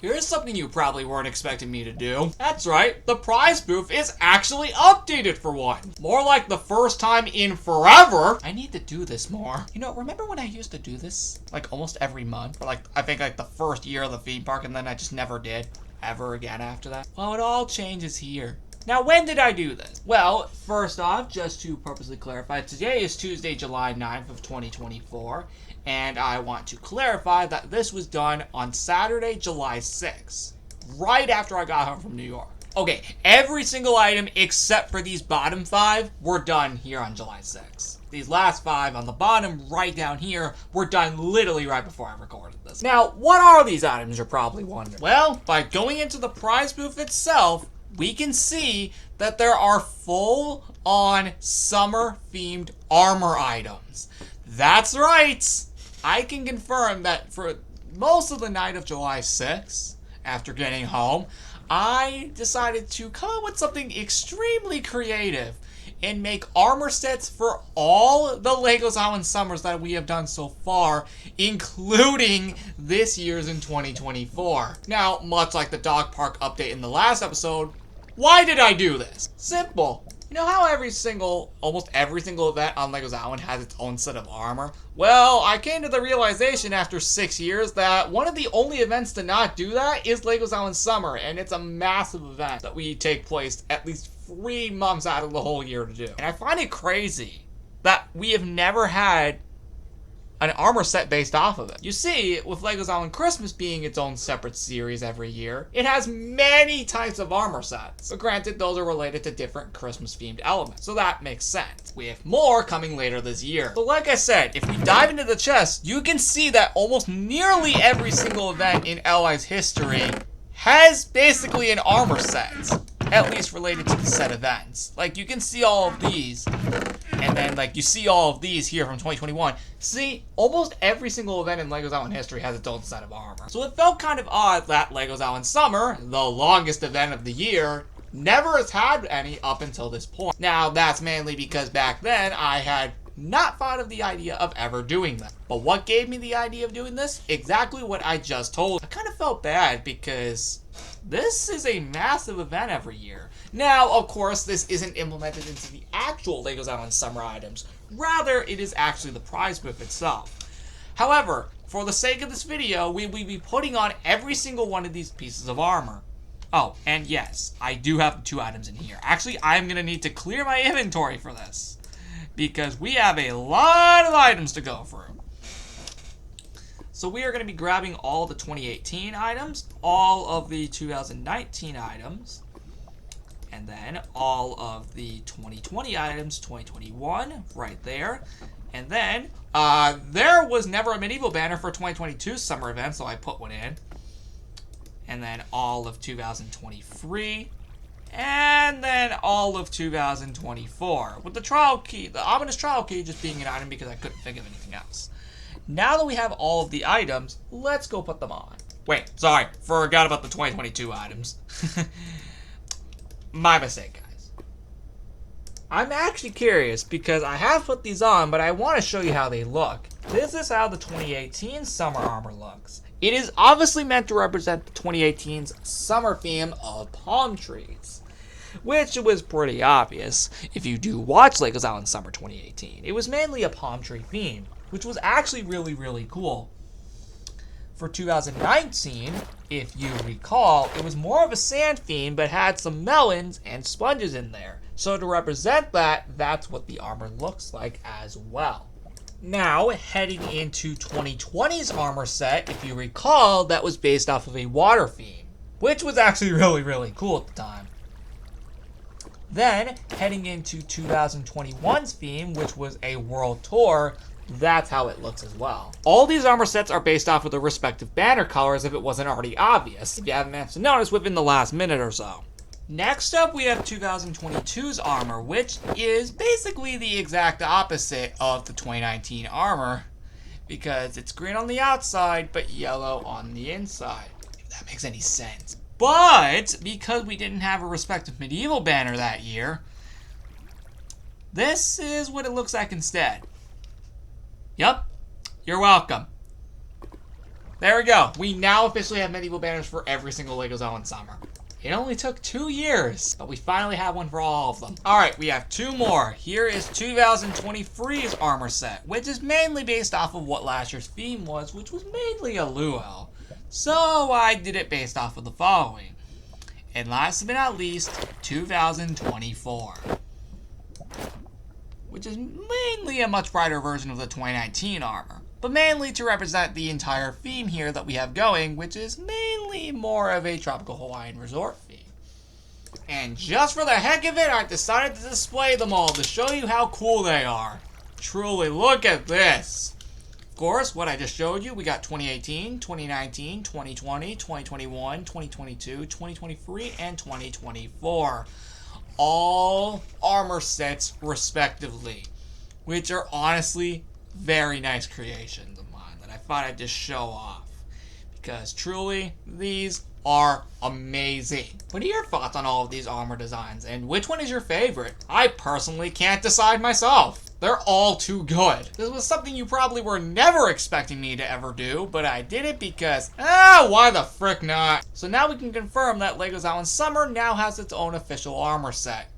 Here's something you probably weren't expecting me to do. That's right, the prize booth is actually updated for one. More like the first time in forever. I need to do this more. You know, remember when I used to do this? Like almost every month? For I think the first year of the theme park, and then I just never did. Ever again after that. Well, it all changes here. Now, when did I do this? Well, first off, just to purposely clarify, today is Tuesday, July 9th of 2024, and I want to clarify that this was done on Saturday, July 6th, right after I got home from New York. Okay, every single item except for these bottom 5 were done here on July 6th. These last 5 on the bottom right down here were done literally right before I recorded this. Now, what are these items, you're probably wondering? Well, by going into the prize booth itself, we can see that there are full-on summer-themed armor items. That's right! I can confirm that for most of the night of July 6th, after getting home, I decided to come up with something extremely creative and make armor sets for all the LEGO's Island Summers that we have done so far, including this year's in 2024. Now, much like the dog park update in the last episode, why did I do this? Simple. You know how almost every single event on LEGO's Island has its own set of armor? Well, I came to the realization after 6 years that one of the only events to not do that is LEGO's Island Summer, and it's a massive event that we take place at least 3 months out of the whole year to do. And I find it crazy that we have never had an armor set based off of it. You see, with LEGO's Island Christmas being its own separate series every year, it has many types of armor sets. But granted, those are related to different Christmas-themed elements, so that makes sense. We have more coming later this year. So like I said, if we dive into the chest, you can see that almost nearly every single event in LI's history has basically an armor set, at least related to the set events. Like, you can see all of these, and then, you see all of these here from 2021. See, almost every single event in LEGO's Island history has its own set of armor. So it felt kind of odd that LEGO's Island Summer, the longest event of the year, never has had any up until this point. Now, that's mainly because back then, I had not thought of the idea of ever doing that. But what gave me the idea of doing this? Exactly what I just told. I kind of felt bad because this is a massive event every year. Now, of course, this isn't implemented into the actual LEGO's Island Summer items. Rather, it is actually the prize booth itself. However, for the sake of this video, we will be putting on every single one of these pieces of armor. Oh, and yes, I do have the 2 items in here. Actually, I'm going to need to clear my inventory for this, because we have a lot of items to go through. So we are going to be grabbing all the 2018 items, all of the 2019 items, and then all of the 2020 items, 2021, right there. And then, there was never a medieval banner for 2022 summer event, so I put one in. And then all of 2023. And then all of 2024. With the trial key, the ominous trial key just being an item because I couldn't think of anything else. Now that we have all of the items, let's go put them on. Wait, sorry, forgot about the 2022 items. My mistake, guys. I'm actually curious because I have put these on, but I want to show you how they look. This is how the 2018 summer armor looks. It is obviously meant to represent the 2018's summer theme of palm trees, which was pretty obvious if you do watch LEGO's Island Summer 2018. It was mainly a palm tree theme, which was actually really, really cool. For 2019, if you recall, it was more of a sand theme, but had some melons and sponges in there. So to represent that, that's what the armor looks like as well. Now, heading into 2020's armor set, if you recall, that was based off of a water theme, which was actually really, really cool at the time. Then, heading into 2021's theme, which was a world tour, that's how it looks as well. All these armor sets are based off of the respective banner colors if it wasn't already obvious, if you haven't managed to notice within the last minute or so. Next up, we have 2022's armor, which is basically the exact opposite of the 2019 armor, because it's green on the outside, but yellow on the inside, if that makes any sense. But, because we didn't have a respective medieval banner that year, this is what it looks like instead. Yep, you're welcome. There we go. We now officially have medieval banners for every single LEGO Zelda Summer. It only took 2 years, but we finally have one for all of them. Alright, we have 2 more. Here is 2023's armor set, which is mainly based off of what last year's theme was, which was mainly a Luo. So I did it based off of the following. And last but not least, 2024. Which is mainly a much brighter version of the 2019 armor. But mainly to represent the entire theme here that we have going, which is mainly more of a tropical Hawaiian resort theme. And just for the heck of it, I decided to display them all to show you how cool they are. Truly, look at this. Of course, what I just showed you, we got 2018, 2019, 2020, 2021, 2022, 2023, and 2024. All armor sets respectively, which are honestly very nice creations of mine that I thought I'd just show off, because truly these are amazing. What are your thoughts on all of these armor designs, and which one is your favorite? I personally can't decide myself. They're all too good. This was something you probably were never expecting me to ever do, but I did it because, why the frick not? So now we can confirm that LEGO Zelda Summer now has its own official armor set.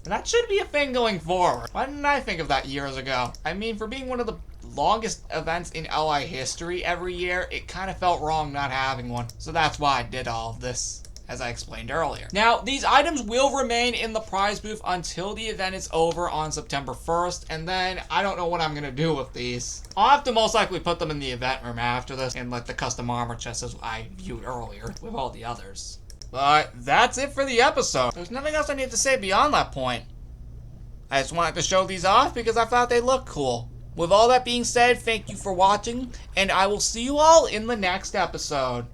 And that should be a thing going forward. Why didn't I think of that years ago? I mean, for being one of the longest events in LI history every year, it kind of felt wrong not having one. So that's why I did all of this, as I explained earlier. Now, these items will remain in the prize booth until the event is over on September 1st, and then I don't know what I'm gonna do with these. I'll have to most likely put them in the event room after this and let the custom armor chest as I viewed earlier with all the others. But that's it for the episode. There's nothing else I need to say beyond that point. I just wanted to show these off because I thought they looked cool. With all that being said, thank you for watching, and I will see you all in the next episode.